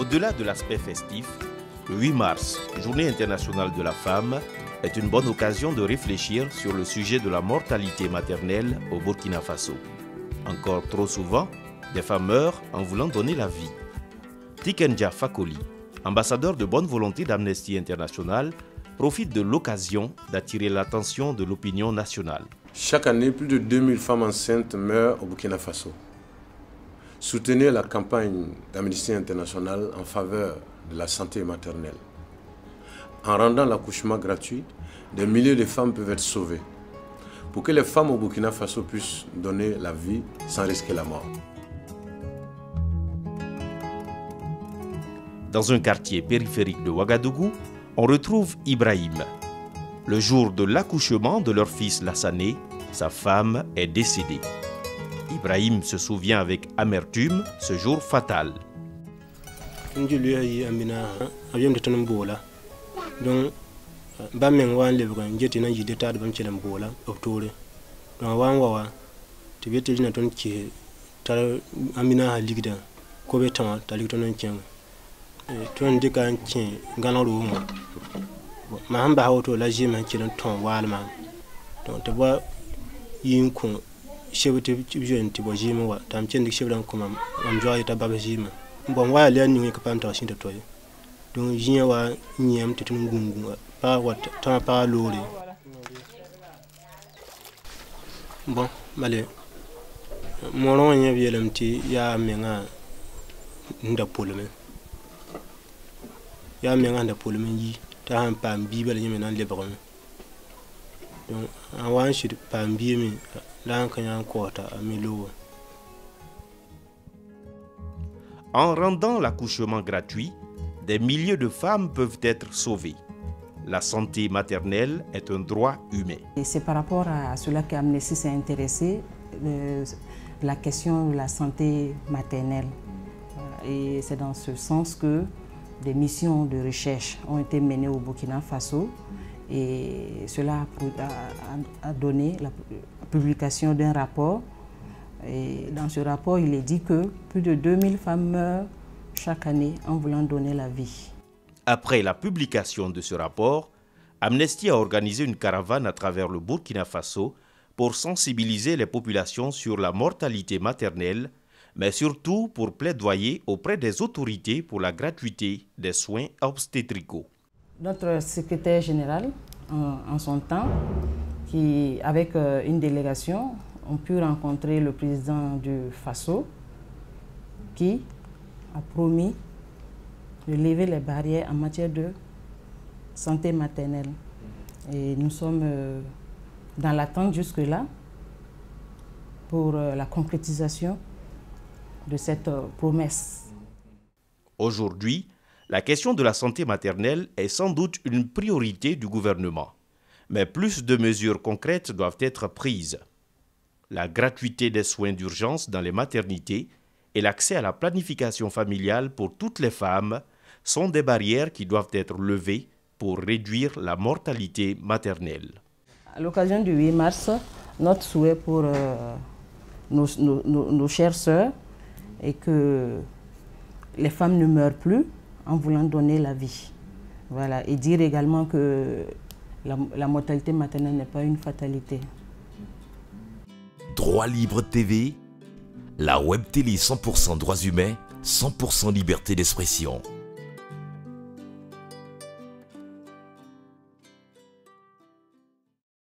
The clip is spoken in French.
Au-delà de l'aspect festif, le 8 mars, Journée internationale de la femme, est une bonne occasion de réfléchir sur le sujet de la mortalité maternelle au Burkina Faso. Encore trop souvent, des femmes meurent en voulant donner la vie. Tikenja Fakoli, ambassadeur de bonne volonté d'Amnesty International, profite de l'occasion d'attirer l'attention de l'opinion nationale. Chaque année, plus de 2000 femmes enceintes meurent au Burkina Faso. Soutenez la campagne d'Amnesty International en faveur de la santé maternelle. En rendant l'accouchement gratuit, des milliers de femmes peuvent être sauvées pour que les femmes au Burkina Faso puissent donner la vie sans risquer la mort. Dans un quartier périphérique de Ouagadougou, on retrouve Ibrahim. Le jour de l'accouchement de leur fils Lassané, sa femme est décédée. Ibrahim se souvient avec amertume ce jour fatal. En rendant l'accouchement gratuit, des milliers de femmes peuvent être sauvées. La santé maternelle est un droit humain. C'est par rapport à cela qu'Amnesty s'est intéressé, la question de la santé maternelle. Et c'est dans ce sens que des missions de recherche ont été menées au Burkina Faso et cela a donné la publication d'un rapport. Et dans ce rapport, il est dit que plus de 2000 femmes meurent chaque année en voulant donner la vie. Après la publication de ce rapport, Amnesty a organisé une caravane à travers le Burkina Faso pour sensibiliser les populations sur la mortalité maternelle, mais surtout pour plaidoyer auprès des autorités pour la gratuité des soins obstétricaux. Notre secrétaire général, en son temps, qui, avec une délégation, ont pu rencontrer le président du Faso, qui a promis de lever les barrières en matière de santé maternelle. Et nous sommes dans l'attente jusque-là pour la concrétisation de cette promesse. Aujourd'hui, la question de la santé maternelle est sans doute une priorité du gouvernement. Mais plus de mesures concrètes doivent être prises. La gratuité des soins d'urgence dans les maternités et l'accès à la planification familiale pour toutes les femmes sont des barrières qui doivent être levées pour réduire la mortalité maternelle. À l'occasion du 8 mars, notre souhait pour nos chères sœurs est que les femmes ne meurent plus en voulant donner la vie. Voilà. Et dire également que la mortalité maternelle n'est pas une fatalité. Droit Libre TV, la web télé 100% droits humains, 100% liberté d'expression.